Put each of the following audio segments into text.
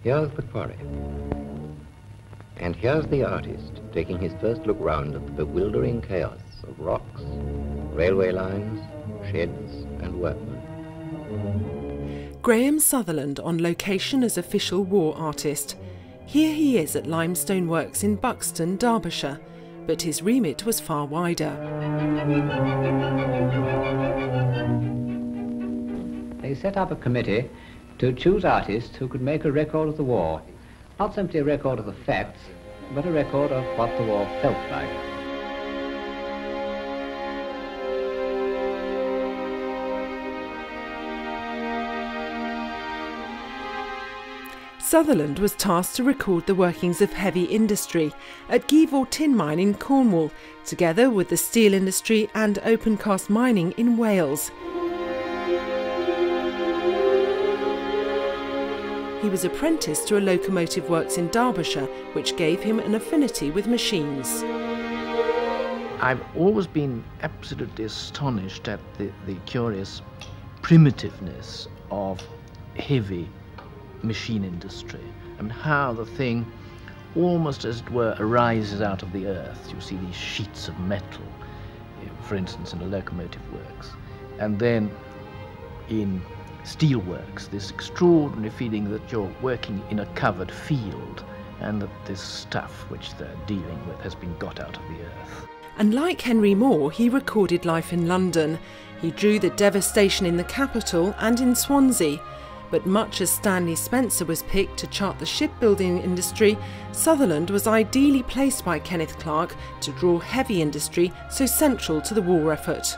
Here's the quarry. And here's the artist taking his first look round at the bewildering chaos of rocks, railway lines, sheds and workmen. Graham Sutherland on location as official war artist. Here he is at Limestone Works in Buxton, Derbyshire, but his remit was far wider. They set up a committee to choose artists who could make a record of the war. Not simply a record of the facts, but a record of what the war felt like. Sutherland was tasked to record the workings of heavy industry at Givor tin mine in Cornwall, together with the steel industry and open cast mining in Wales. He was apprenticed to a locomotive works in Derbyshire, which gave him an affinity with machines. I've always been absolutely astonished at the curious primitiveness of heavy machine industry. I mean, how the thing, almost as it were, arises out of the earth. You see these sheets of metal, for instance, in a locomotive works, and then in steelworks, this extraordinary feeling that you're working in a covered field and that this stuff which they're dealing with has been got out of the earth. And like Henry Moore, he recorded life in London. He drew the devastation in the capital and in Swansea. But much as Stanley Spencer was picked to chart the shipbuilding industry, Sutherland was ideally placed by Kenneth Clarke to draw heavy industry so central to the war effort.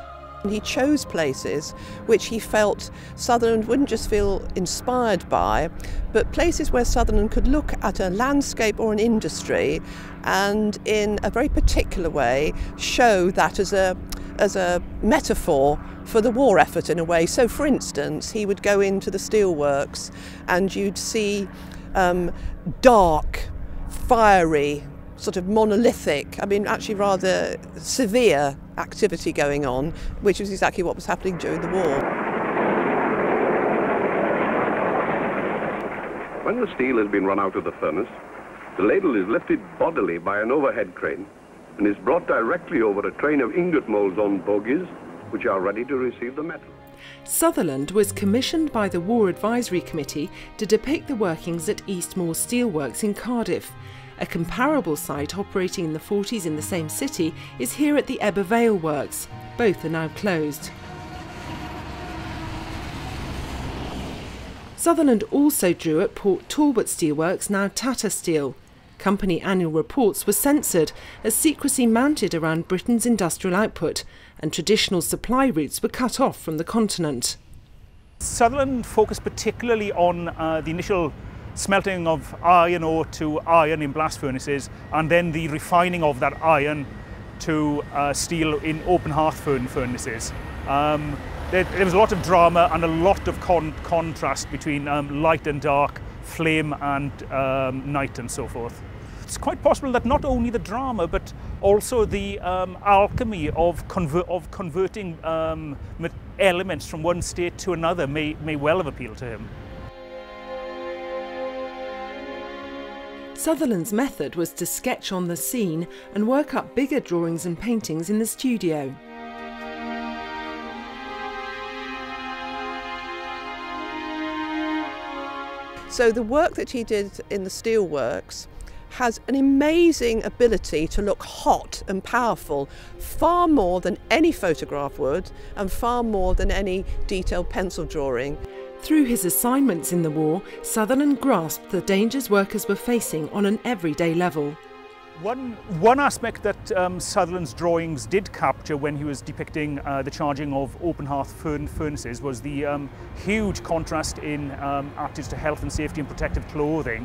He chose places which he felt Sutherland wouldn't just feel inspired by, but places where Sutherland could look at a landscape or an industry and in a very particular way show that as a metaphor for the war effort in a way. So for instance, he would go into the steelworks and you'd see dark, fiery, sort of monolithic, I mean actually rather severe activity going on, which was exactly what was happening during the war. When the steel has been run out of the furnace, the ladle is lifted bodily by an overhead crane and is brought directly over a train of ingot moulds on bogies, which are ready to receive the metal. Sutherland was commissioned by the War Advisory Committee to depict the workings at Eastmoor Steelworks in Cardiff. A comparable site operating in the 40s in the same city is here at the Ebbw Vale Works. Both are now closed. Sutherland also drew at Port Talbot Steelworks, now Tata Steel. Company annual reports were censored as secrecy mounted around Britain's industrial output and traditional supply routes were cut off from the continent. Sutherland focused particularly on the initial smelting of iron ore to iron in blast furnaces and then the refining of that iron to steel in open hearth furnaces. There was a lot of drama and a lot of contrast between light and dark, flame and night and so forth. It's quite possible that not only the drama but also the alchemy of converting elements from one state to another may well have appealed to him. Sutherland's method was to sketch on the scene and work up bigger drawings and paintings in the studio. So the work that he did in the steelworks has an amazing ability to look hot and powerful, far more than any photograph would and far more than any detailed pencil drawing. Through his assignments in the war, Sutherland grasped the dangers workers were facing on an everyday level. One aspect that Sutherland's drawings did capture when he was depicting the charging of open hearth furnaces was the huge contrast in attitudes to health and safety and protective clothing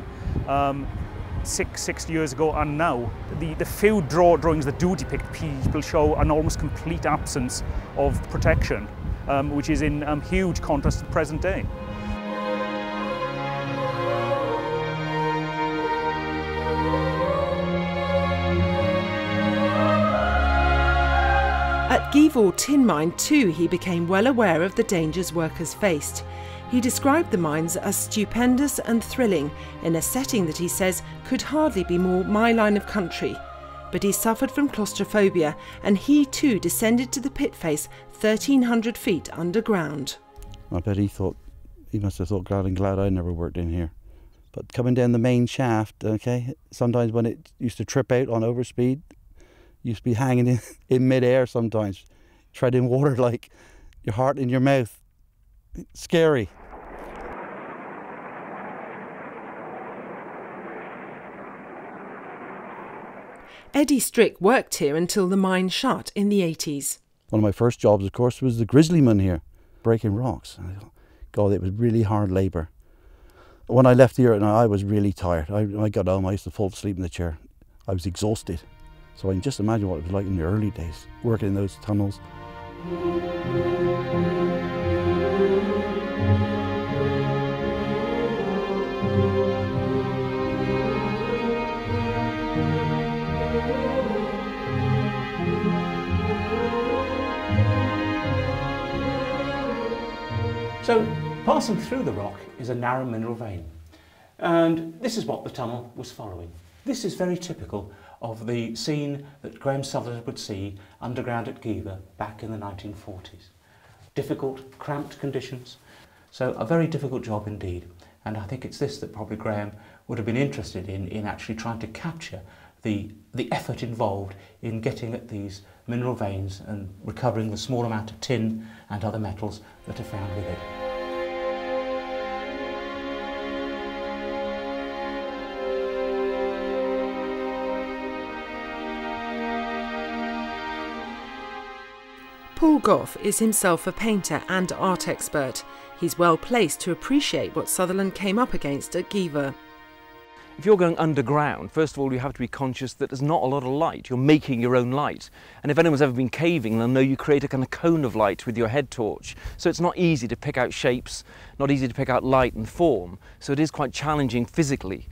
60 years ago and now. The few drawings that do depict people show an almost complete absence of protection, which is in huge contrast to the present day. At Givor tin mine too, he became well aware of the dangers workers faced. He described the mines as stupendous and thrilling in a setting that he says could hardly be more my line of country. But he suffered from claustrophobia, and he too descended to the pit face 1,300 feet underground. I bet he must have thought, God, I'm glad I never worked in here. But coming down the main shaft, okay, sometimes when it used to trip out on overspeed, used to be hanging in midair sometimes, treading water like your heart in your mouth. Scary. Eddie Strick worked here until the mine shut in the 80s. One of my first jobs, of course, was the grizzlyman here, breaking rocks. God, it was really hard labour. When I left here, I was really tired. I got home, I used to fall asleep in the chair. I was exhausted. So I can just imagine what it was like in the early days, working in those tunnels. So, passing through the rock is a narrow mineral vein, and this is what the tunnel was following. This is very typical of the scene that Graham Sutherland would see underground at Giva back in the 1940s. Difficult, cramped conditions, so a very difficult job indeed. And I think it's this that probably Graham would have been interested in actually trying to capture the effort involved in getting at these mineral veins and recovering the small amount of tin and other metals that are found with it. Paul Gough is himself a painter and art expert. He's well placed to appreciate what Sutherland came up against at Giva. If you're going underground, first of all, you have to be conscious that there's not a lot of light. You're making your own light. And if anyone's ever been caving, they'll know you create a kind of cone of light with your head torch. So it's not easy to pick out shapes, not easy to pick out light and form. So it is quite challenging physically.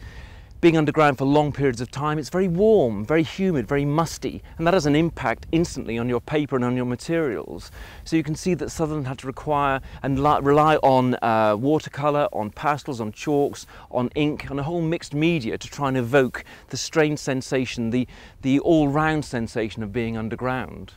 Being underground for long periods of time, it's very warm, very humid, very musty, and that has an impact instantly on your paper and on your materials. So you can see that Sutherland had to require and rely on watercolour, on pastels, on chalks, on ink, on a whole mixed media to try and evoke the strange sensation, the all-round sensation of being underground.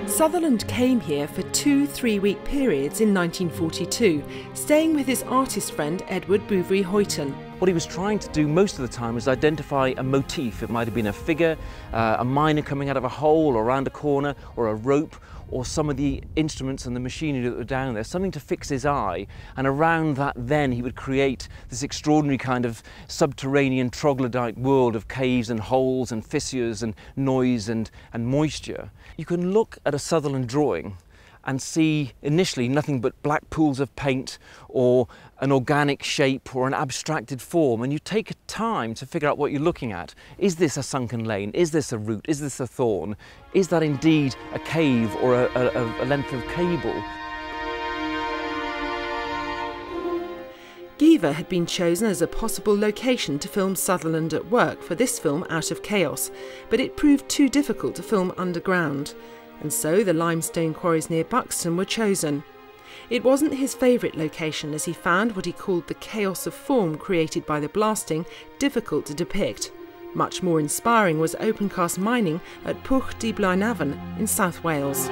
Sutherland came here for 2 3-week periods in 1942, staying with his artist friend Edward Bouverie-Hoyton. What he was trying to do most of the time was identify a motif. It might have been a figure, a miner coming out of a hole or around a corner, or a rope, or some of the instruments and the machinery that were down there, something to fix his eye. And around that then he would create this extraordinary kind of subterranean troglodyte world of caves and holes and fissures and noise and moisture. You can look at a Sutherland drawing and see initially nothing but black pools of paint or an organic shape or an abstracted form, and you take time to figure out what you're looking at. Is this a sunken lane? Is this a root? Is this a thorn? Is that indeed a cave or a length of cable? Giva had been chosen as a possible location to film Sutherland at work for this film Out of Chaos, but it proved too difficult to film underground, and so the limestone quarries near Buxton were chosen. It wasn't his favourite location, as he found what he called the chaos of form created by the blasting difficult to depict. Much more inspiring was open-cast mining at Pwll Dy Blaenavon in South Wales.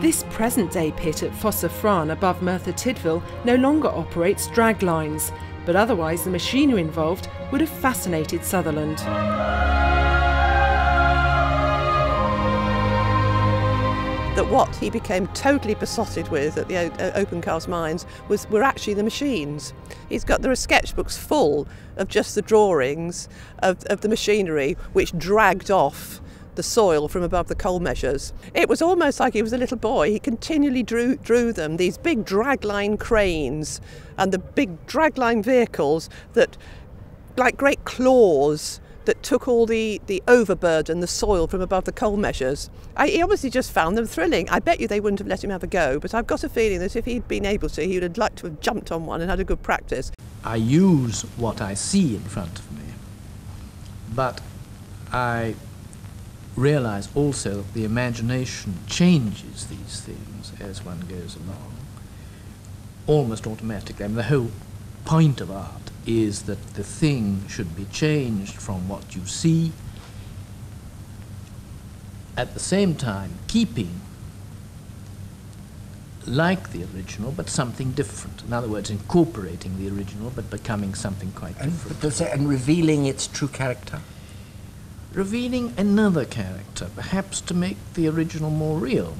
This present-day pit at Fossa Frân above Merthyr Tydfil no longer operates drag lines, but otherwise the machinery involved would have fascinated Sutherland. That what he became totally besotted with at the open cast mines were actually the machines. There are sketchbooks full of just the drawings of the machinery which dragged off the soil from above the coal measures. It was almost like he was a little boy. He continually drew them, these big dragline cranes and the big dragline vehicles that, like great claws, that took all the overburden, the soil from above the coal measures. He obviously just found them thrilling. I bet you they wouldn't have let him have a go, but I've got a feeling that if he'd been able to, he would have liked to have jumped on one and had a good practice. I use what I see in front of me, but I realize also that the imagination changes these things as one goes along, almost automatically. I mean, the whole point of art is that the thing should be changed from what you see, at the same time keeping like the original, but something different. In other words, incorporating the original, but becoming something quite different. And revealing its true character? Revealing another character, perhaps to make the original more real.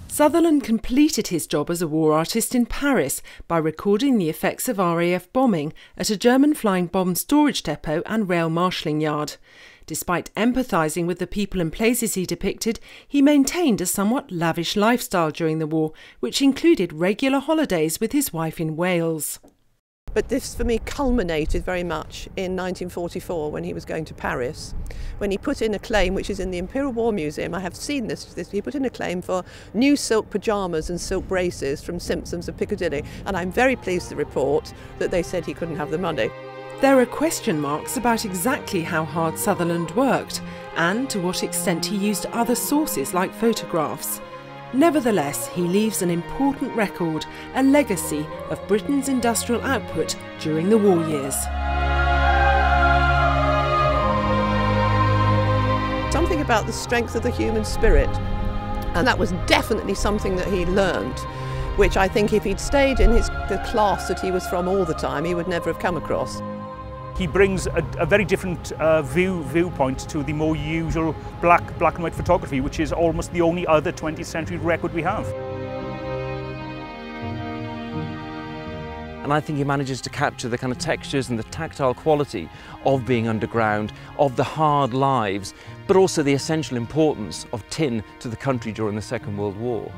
Sutherland completed his job as a war artist in Paris by recording the effects of RAF bombing at a German flying bomb storage depot and rail marshalling yard. Despite empathising with the people and places he depicted, he maintained a somewhat lavish lifestyle during the war, which included regular holidays with his wife in Wales. But this, for me, culminated very much in 1944 when he was going to Paris, when he put in a claim, which is in the Imperial War Museum. I have seen this. He put in a claim for new silk pyjamas and silk braces from Simpsons of Piccadilly, and I'm very pleased to report that they said he couldn't have the money. There are question marks about exactly how hard Sutherland worked and to what extent he used other sources like photographs. Nevertheless, he leaves an important record, a legacy of Britain's industrial output during the war years. Something about the strength of the human spirit, and that was definitely something that he learned, which I think if he'd stayed in the class that he was from all the time, he would never have come across. He brings a very different viewpoint to the more usual black and white photography, which is almost the only other 20th century record we have. And I think he manages to capture the kind of textures and the tactile quality of being underground, of the hard lives, but also the essential importance of tin to the country during the Second World War.